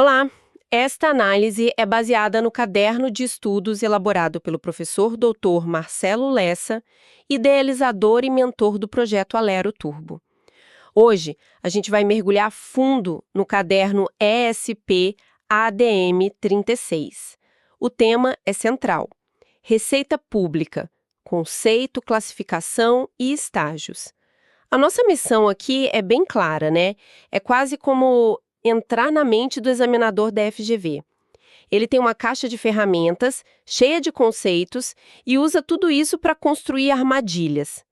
Olá! Esta análise é baseada no caderno de estudos elaborado pelo professor Dr. Marcelo Lessa, idealizador e mentor do projeto Alero Turbo. Hoje, a gente vai mergulhar fundo no caderno ESP ADM 36. O tema é central: Receita Pública, conceito, classificação e estágios. A nossa missão aqui é bem clara, né? É quase como entrar na mente do examinador da FGV. Ele tem uma caixa de ferramentas cheia de conceitos e usa tudo isso para construir armadilhas.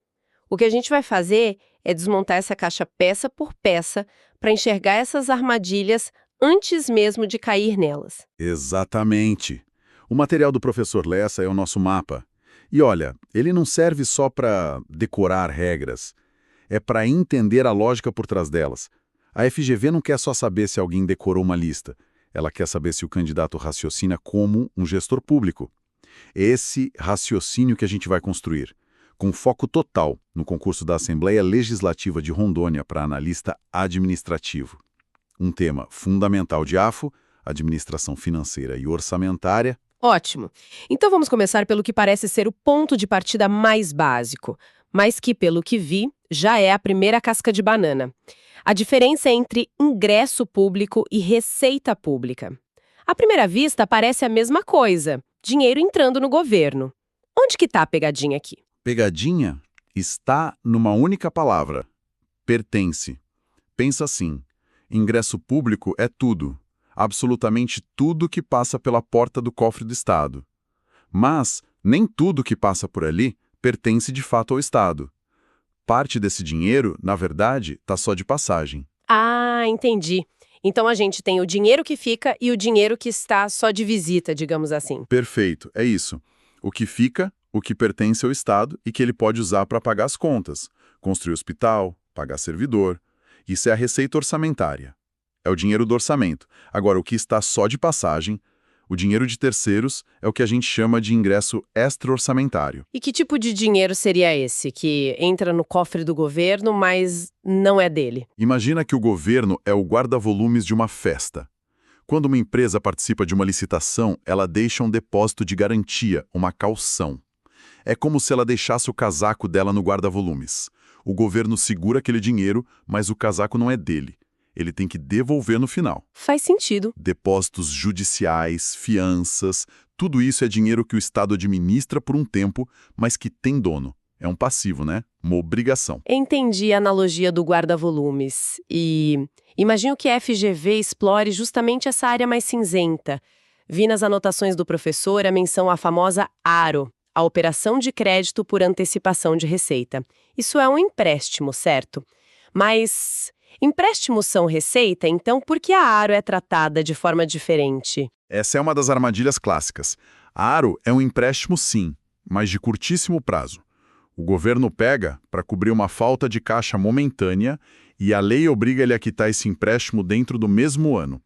O que a gente vai fazer é desmontar essa caixa peça por peça para enxergar essas armadilhas antes mesmo de cair nelas. Exatamente. O material do professor Lessa é o nosso mapa. E olha, ele não serve só para decorar regras, é para entender a lógica por trás delas. A FGV não quer só saber se alguém decorou uma lista, ela quer saber se o candidato raciocina como um gestor público. É esse raciocínio que a gente vai construir, com foco total no concurso da Assembleia Legislativa de Rondônia para analista administrativo. Um tema fundamental de AFO, administração financeira e orçamentária. Ótimo! Então vamos começar pelo que parece ser o ponto de partida mais básico, mas que, pelo que vi, já é a primeira casca de banana. A diferença entre ingresso público e receita pública. À primeira vista, parece a mesma coisa, dinheiro entrando no governo. Onde que está a pegadinha aqui? Pegadinha está numa única palavra: pertence. Pensa assim, ingresso público é tudo, absolutamente tudo que passa pela porta do cofre do Estado. Mas nem tudo que passa por ali pertence de fato ao Estado. Parte desse dinheiro, na verdade, está só de passagem. Ah, entendi. Então a gente tem o dinheiro que fica e o dinheiro que está só de visita, digamos assim. Perfeito, é isso. O que fica, o que pertence ao Estado e que ele pode usar para pagar as contas, construir hospital, pagar servidor. Isso é a receita orçamentária. É o dinheiro do orçamento. Agora, o que está só de passagem, o dinheiro de terceiros, é o que a gente chama de ingresso extra-orçamentário. E que tipo de dinheiro seria esse, que entra no cofre do governo, mas não é dele? Imagina que o governo é o guarda-volumes de uma festa. Quando uma empresa participa de uma licitação, ela deixa um depósito de garantia, uma caução. É como se ela deixasse o casaco dela no guarda-volumes. O governo segura aquele dinheiro, mas o casaco não é dele. Ele tem que devolver no final. Faz sentido. Depósitos judiciais, fianças, tudo isso é dinheiro que o Estado administra por um tempo, mas que tem dono. É um passivo, né? Uma obrigação. Entendi a analogia do guarda-volumes. E imagino que a FGV explore justamente essa área mais cinzenta. Vi nas anotações do professor a menção à famosa ARO, a Operação de Crédito por Antecipação de Receita. Isso é um empréstimo, certo? Mas empréstimos são receita, então por que a ARO é tratada de forma diferente? Essa é uma das armadilhas clássicas. A ARO é um empréstimo sim, mas de curtíssimo prazo. O governo pega para cobrir uma falta de caixa momentânea e a lei obriga ele a quitar esse empréstimo dentro do mesmo ano.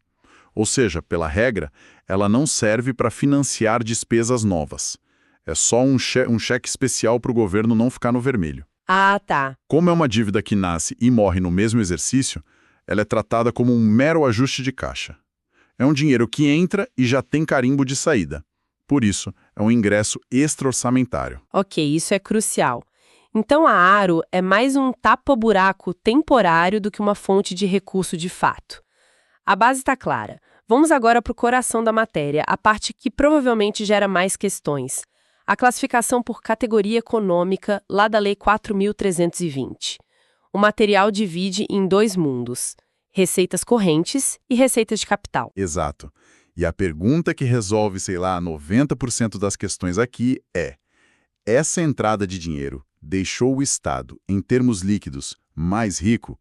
Ou seja, pela regra, ela não serve para financiar despesas novas. É só um cheque especial para o governo não ficar no vermelho. Ah, tá. Como é uma dívida que nasce e morre no mesmo exercício, ela é tratada como um mero ajuste de caixa. É um dinheiro que entra e já tem carimbo de saída. Por isso, é um ingresso extra-orçamentário. Ok, isso é crucial. Então a ARO é mais um tapa-buraco temporário do que uma fonte de recurso de fato. A base está clara. Vamos agora para o coração da matéria, a parte que provavelmente gera mais questões. A classificação por categoria econômica lá da Lei 4.320. O material divide em dois mundos: receitas correntes e receitas de capital. Exato. E a pergunta que resolve, 90% das questões aqui é: essa entrada de dinheiro deixou o Estado, em termos líquidos, mais rico?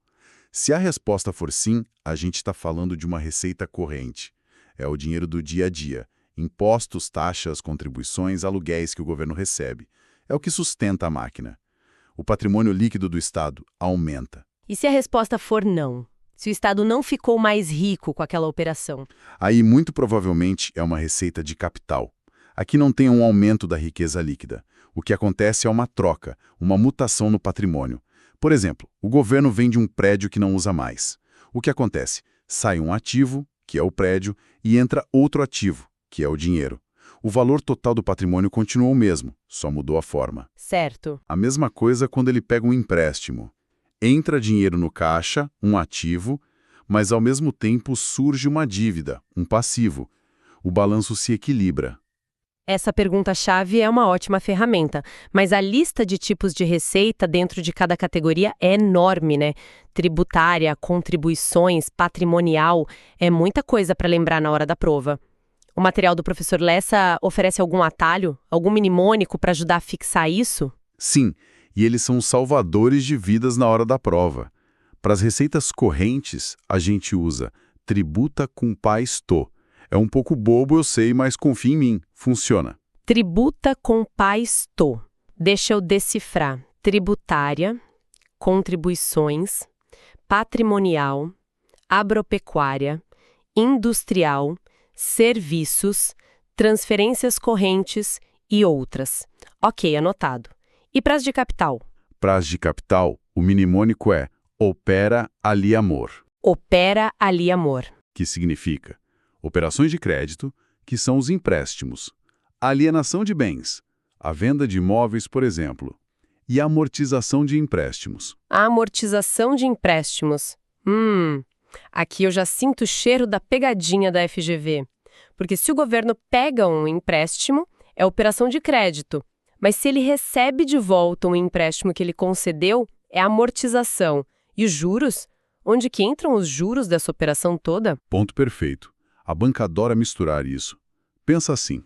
Se a resposta for sim, a gente está falando de uma receita corrente. É o dinheiro do dia a dia. Impostos, taxas, contribuições, aluguéis que o governo recebe. É o que sustenta a máquina. O patrimônio líquido do Estado aumenta. E se a resposta for não? Se o Estado não ficou mais rico com aquela operação? Aí, muito provavelmente, é uma receita de capital. Aqui não tem um aumento da riqueza líquida. O que acontece é uma troca, uma mutação no patrimônio. Por exemplo, o governo vende um prédio que não usa mais. O que acontece? Sai um ativo que é o prédio, e entra outro ativo, que é o dinheiro. O valor total do patrimônio continua o mesmo, só mudou a forma. Certo. A mesma coisa quando ele pega um empréstimo. Entra dinheiro no caixa, um ativo, mas ao mesmo tempo surge uma dívida, um passivo. O balanço se equilibra. Essa pergunta-chave é uma ótima ferramenta, mas a lista de tipos de receita dentro de cada categoria é enorme, né? Tributária, contribuições, patrimonial, é muita coisa para lembrar na hora da prova. O material do professor Lessa oferece algum atalho, algum mnemônico para ajudar a fixar isso? Sim, e eles são salvadores de vidas na hora da prova. Para as receitas correntes, a gente usa tributa cum pais to. É um pouco bobo, eu sei, mas confia em mim, funciona. Tributa com pais to. Deixa eu decifrar. Tributária, contribuições, patrimonial, agropecuária, industrial, serviços, transferências correntes e outras. Ok, anotado. E pras de capital? Pras de capital, o mnemônico é opera ali amor, Opera ali amor. que significa operações de crédito, que são os empréstimos, alienação de bens, a venda de imóveis, por exemplo, e amortização de empréstimos. A amortização de empréstimos. Aqui eu já sinto o cheiro da pegadinha da FGV. Porque se o governo pega um empréstimo, é operação de crédito. Mas se ele recebe de volta um empréstimo que ele concedeu, é amortização. E os juros? Onde que entram os juros dessa operação toda? Ponto perfeito. A banca adora misturar isso. Pensa assim.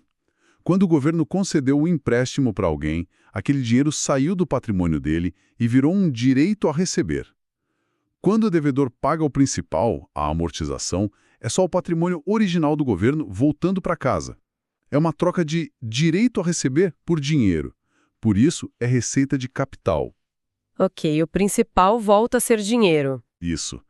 Quando o governo concedeu um empréstimo para alguém, aquele dinheiro saiu do patrimônio dele e virou um direito a receber. Quando o devedor paga o principal, a amortização, é só o patrimônio original do governo voltando para casa. É uma troca de direito a receber por dinheiro. Por isso, é receita de capital. Ok, o principal volta a ser dinheiro. Isso.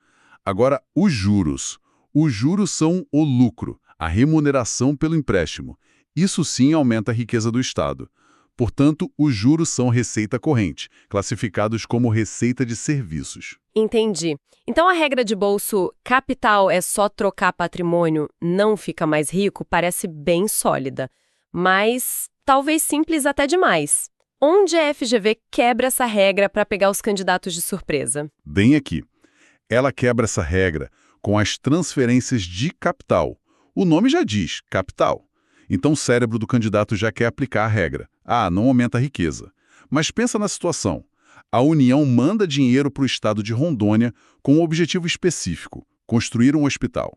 Agora, os juros. Os juros são o lucro, a remuneração pelo empréstimo. Isso sim aumenta a riqueza do Estado. Portanto, os juros são receita corrente, classificados como receita de serviços. Entendi. Então a regra de bolso capital é só trocar patrimônio, não fica mais rico, parece bem sólida. Mas talvez simples até demais. Onde a FGV quebra essa regra para pegar os candidatos de surpresa? Bem aqui. Ela quebra essa regra com as transferências de capital. O nome já diz, capital. Então o cérebro do candidato já quer aplicar a regra. Não aumenta a riqueza. Mas pensa na situação. A União manda dinheiro para o estado de Rondônia com um objetivo específico, construir um hospital.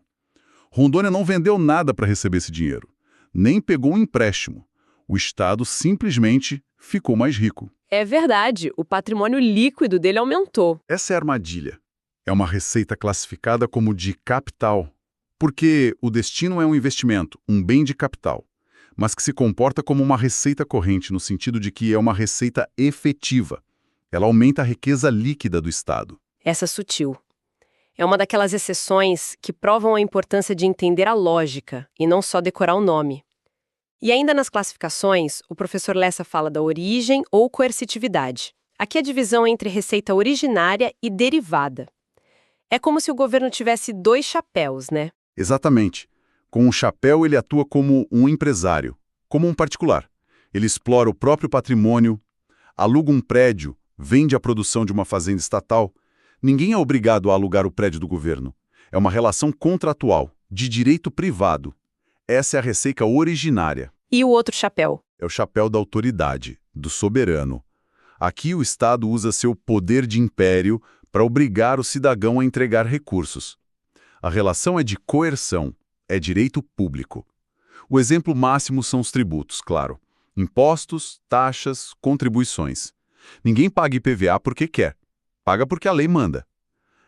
Rondônia não vendeu nada para receber esse dinheiro. Nem pegou um empréstimo. O estado simplesmente ficou mais rico. É verdade, o patrimônio líquido dele aumentou. Essa é a armadilha. É uma receita classificada como de capital, porque o destino é um investimento, um bem de capital, mas que se comporta como uma receita corrente no sentido de que é uma receita efetiva. Ela aumenta a riqueza líquida do Estado. Essa é sutil. É uma daquelas exceções que provam a importância de entender a lógica e não só decorar o nome. E ainda nas classificações, o professor Lessa fala da origem ou coercitividade. Aqui a divisão entre receita originária e derivada. É como se o governo tivesse dois chapéus, né? Exatamente. Com um chapéu, ele atua como um empresário, como um particular. Ele explora o próprio patrimônio, aluga um prédio, vende a produção de uma fazenda estatal. Ninguém é obrigado a alugar o prédio do governo. É uma relação contratual, de direito privado. Essa é a receita originária. E o outro chapéu? É o chapéu da autoridade, do soberano. Aqui o Estado usa seu poder de império para obrigar o cidadão a entregar recursos. A relação é de coerção, é direito público. O exemplo máximo são os tributos, claro. Impostos, taxas, contribuições. Ninguém paga IPVA porque quer. Paga porque a lei manda.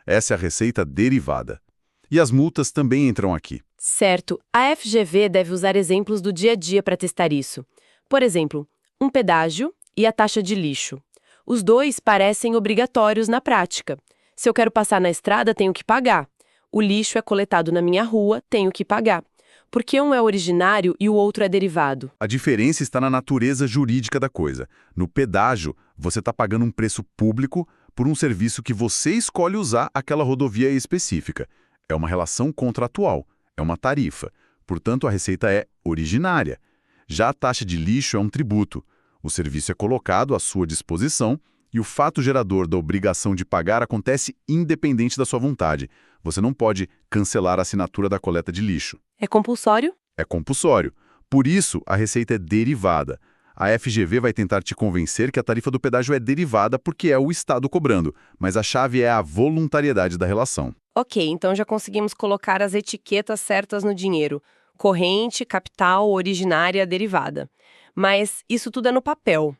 Essa é a receita derivada. E as multas também entram aqui. Certo. A FGV deve usar exemplos do dia a dia para testar isso. Por exemplo, um pedágio e a taxa de lixo. Os dois parecem obrigatórios na prática. Se eu quero passar na estrada, tenho que pagar. O lixo é coletado na minha rua, tenho que pagar. Porque um é originário e o outro é derivado. A diferença está na natureza jurídica da coisa. No pedágio, você está pagando um preço público por um serviço que você escolhe usar aquela rodovia específica. É uma relação contratual. é uma tarifa, portanto a receita é originária. Já a taxa de lixo é um tributo. O serviço é colocado à sua disposição e o fato gerador da obrigação de pagar acontece independente da sua vontade. Você não pode cancelar a assinatura da coleta de lixo. É compulsório? É compulsório. Por isso, a receita é derivada. A FGV vai tentar te convencer que a tarifa do pedágio é derivada porque é o Estado cobrando, mas a chave é a voluntariedade da relação. Ok, então já conseguimos colocar as etiquetas certas no dinheiro. Corrente, capital, originária, derivada. Mas isso tudo é no papel.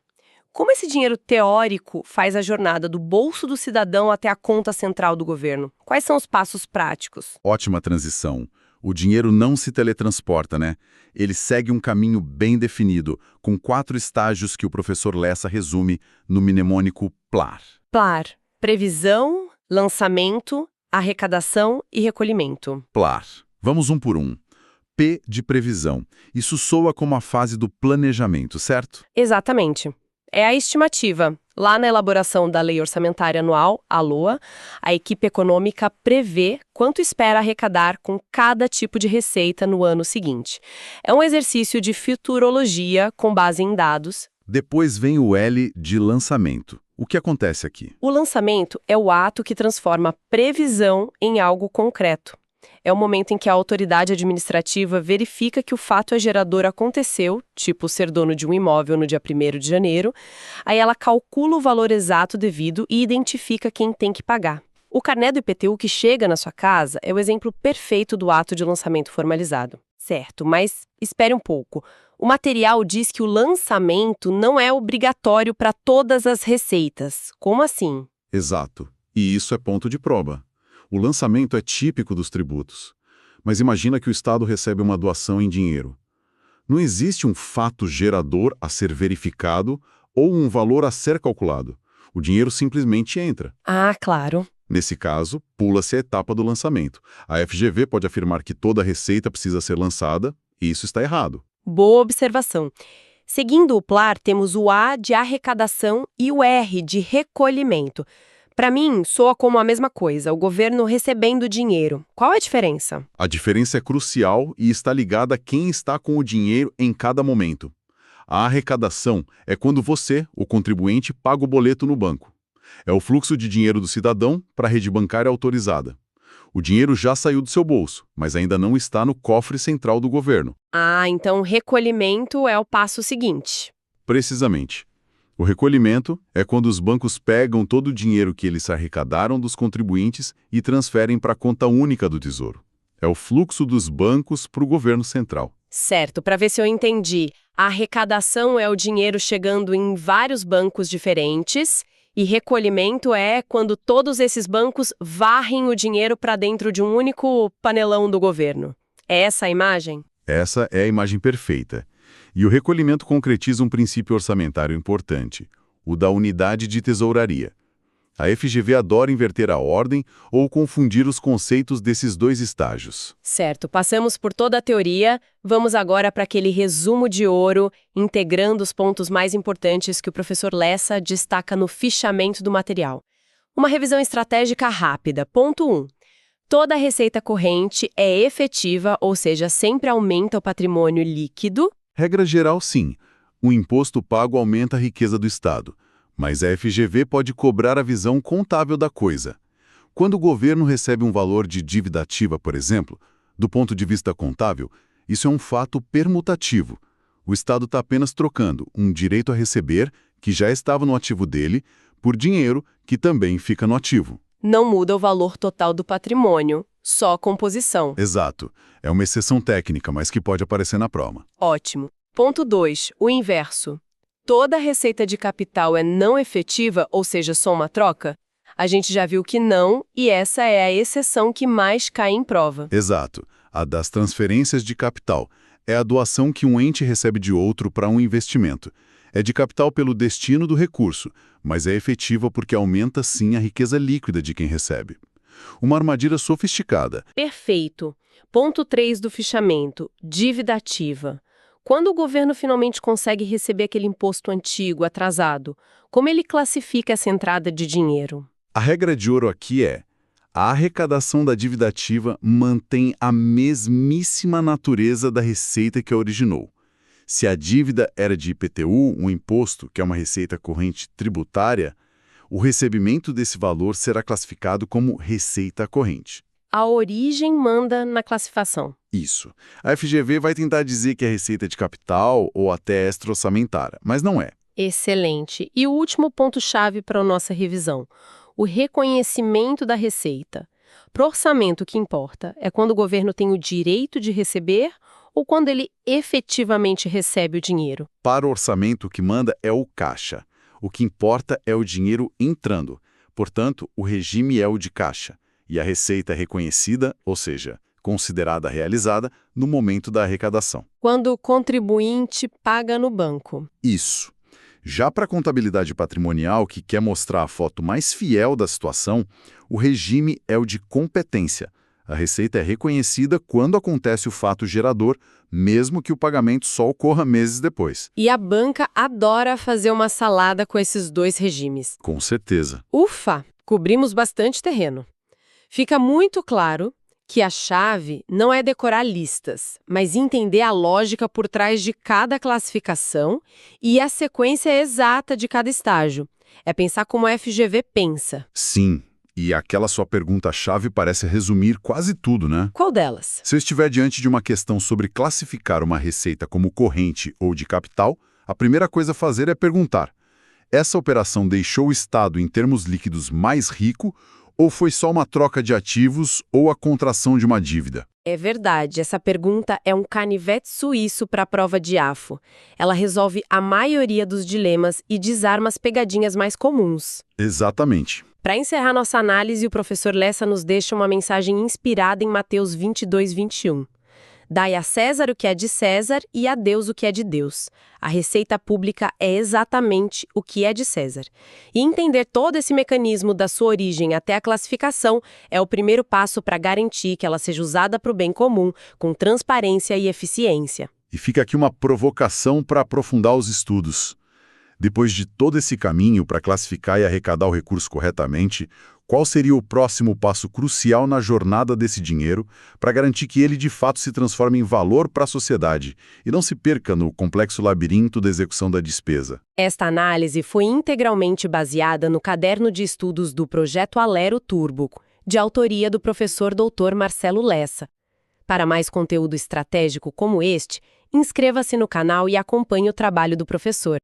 Como esse dinheiro teórico faz a jornada do bolso do cidadão até a conta central do governo? Quais são os passos práticos? Ótima transição. O dinheiro não se teletransporta, né? Ele segue um caminho bem definido, com 4 estágios que o professor Lessa resume no mnemônico PLAR. PLAR. Previsão, lançamento, arrecadação e recolhimento. PLAR. Vamos um por um. P de previsão. Isso soa como a fase do planejamento, certo? Exatamente. É a estimativa. Lá na elaboração da Lei Orçamentária Anual, a LOA, a equipe econômica prevê quanto espera arrecadar com cada tipo de receita no ano seguinte. É um exercício de futurologia com base em dados. Depois vem o L de lançamento. O que acontece aqui? O lançamento é o ato que transforma a previsão em algo concreto. É o momento em que a autoridade administrativa verifica que o fato gerador aconteceu, tipo ser dono de um imóvel no dia 1º de janeiro, aí ela calcula o valor exato devido e identifica quem tem que pagar. O carnê do IPTU que chega na sua casa é o exemplo perfeito do ato de lançamento formalizado. Certo, mas espere um pouco. O material diz que o lançamento não é obrigatório para todas as receitas. Como assim? Exato. E isso é ponto de prova. O lançamento é típico dos tributos. Mas imagina que o Estado recebe uma doação em dinheiro. Não existe um fato gerador a ser verificado ou um valor a ser calculado. O dinheiro simplesmente entra. Ah, claro. Nesse caso, pula-se a etapa do lançamento. A FGV pode afirmar que toda receita precisa ser lançada, e isso está errado. Boa observação. Seguindo o PLAR, temos o A de arrecadação e o R de recolhimento. Para mim, soa como a mesma coisa, o governo recebendo dinheiro. Qual é a diferença? A diferença é crucial e está ligada a quem está com o dinheiro em cada momento. A arrecadação é quando você, o contribuinte, paga o boleto no banco. É o fluxo de dinheiro do cidadão para a rede bancária autorizada. O dinheiro já saiu do seu bolso, mas ainda não está no cofre central do governo. Ah, então recolhimento é o passo seguinte. Precisamente. O recolhimento é quando os bancos pegam todo o dinheiro que eles arrecadaram dos contribuintes e transferem para a conta única do Tesouro. É o fluxo dos bancos para o governo central. Certo, para ver se eu entendi. A arrecadação é o dinheiro chegando em vários bancos diferentes e recolhimento é quando todos esses bancos varrem o dinheiro para dentro de um único panelão do governo. É essa a imagem? Essa é a imagem perfeita. E o recolhimento concretiza um princípio orçamentário importante, o da unidade de tesouraria. A FGV adora inverter a ordem ou confundir os conceitos desses 2 estágios. Certo, passamos por toda a teoria, vamos agora para aquele resumo de ouro, integrando os pontos mais importantes que o professor Lessa destaca no fichamento do material. Uma revisão estratégica rápida. Ponto 1. Toda receita corrente é efetiva, ou seja, sempre aumenta o patrimônio líquido. Regra geral, sim. O imposto pago aumenta a riqueza do Estado, mas a FGV pode cobrar a visão contábil da coisa. Quando o governo recebe um valor de dívida ativa, por exemplo, do ponto de vista contábil, isso é um fato permutativo. O Estado está apenas trocando um direito a receber, que já estava no ativo dele, por dinheiro que também fica no ativo. Não muda o valor total do patrimônio, só a composição. Exato. É uma exceção técnica, mas que pode aparecer na prova. Ótimo. Ponto 2. O inverso. Toda receita de capital é não efetiva, ou seja, só uma troca? A gente já viu que não, e essa é a exceção que mais cai em prova. Exato. A das transferências de capital. É a doação que um ente recebe de outro para um investimento. É de capital pelo destino do recurso, mas é efetiva porque aumenta sim a riqueza líquida de quem recebe. Uma armadilha sofisticada. Perfeito. Ponto 3 do fichamento. Dívida ativa. Quando o governo finalmente consegue receber aquele imposto antigo, atrasado, como ele classifica essa entrada de dinheiro? A regra de ouro aqui é: A arrecadação da dívida ativa mantém a mesmíssima natureza da receita que a originou. Se a dívida era de IPTU, um imposto, que é uma receita corrente tributária, o recebimento desse valor será classificado como receita corrente. A origem manda na classificação. Isso. A FGV vai tentar dizer que é receita de capital ou até extra-orçamentária, mas não é. Excelente. E o último ponto-chave para a nossa revisão: o reconhecimento da receita. Para o orçamento, o que importa é quando o governo tem o direito de receber ou quando ele efetivamente recebe o dinheiro. Para o orçamento, o que manda é o caixa. O que importa é o dinheiro entrando. Portanto, o regime é o de caixa. E a receita é reconhecida, ou seja, considerada realizada, no momento da arrecadação. Quando o contribuinte paga no banco. Isso. Já para a contabilidade patrimonial, que quer mostrar a foto mais fiel da situação, o regime é o de competência. A receita é reconhecida quando acontece o fato gerador, mesmo que o pagamento só ocorra meses depois. E a banca adora fazer uma salada com esses dois regimes. Com certeza. Ufa! Cobrimos bastante terreno. Fica muito claro que a chave não é decorar listas, mas entender a lógica por trás de cada classificação e a sequência exata de cada estágio. É pensar como a FGV pensa. Sim. E aquela sua pergunta-chave parece resumir quase tudo, né? Qual delas? Se eu estiver diante de uma questão sobre classificar uma receita como corrente ou de capital, a primeira coisa a fazer é perguntar: essa operação deixou o Estado, em termos líquidos, mais rico ou foi só uma troca de ativos ou a contração de uma dívida? É verdade, essa pergunta é um canivete suíço para a prova de AFO. Ela resolve a maioria dos dilemas e desarma as pegadinhas mais comuns. Exatamente. Para encerrar nossa análise, o professor Lessa nos deixa uma mensagem inspirada em Mateus 22, 21. Dai a César o que é de César e a Deus o que é de Deus. A receita pública é exatamente o que é de César. E entender todo esse mecanismo da sua origem até a classificação é o primeiro passo para garantir que ela seja usada para o bem comum, com transparência e eficiência. E fica aqui uma provocação para aprofundar os estudos. Depois de todo esse caminho para classificar e arrecadar o recurso corretamente, qual seria o próximo passo crucial na jornada desse dinheiro para garantir que ele de fato se transforme em valor para a sociedade e não se perca no complexo labirinto da execução da despesa? Esta análise foi integralmente baseada no caderno de estudos do Projeto Alero Turbo, de autoria do professor Dr. Marcelo Lessa. Para mais conteúdo estratégico como este, inscreva-se no canal e acompanhe o trabalho do professor.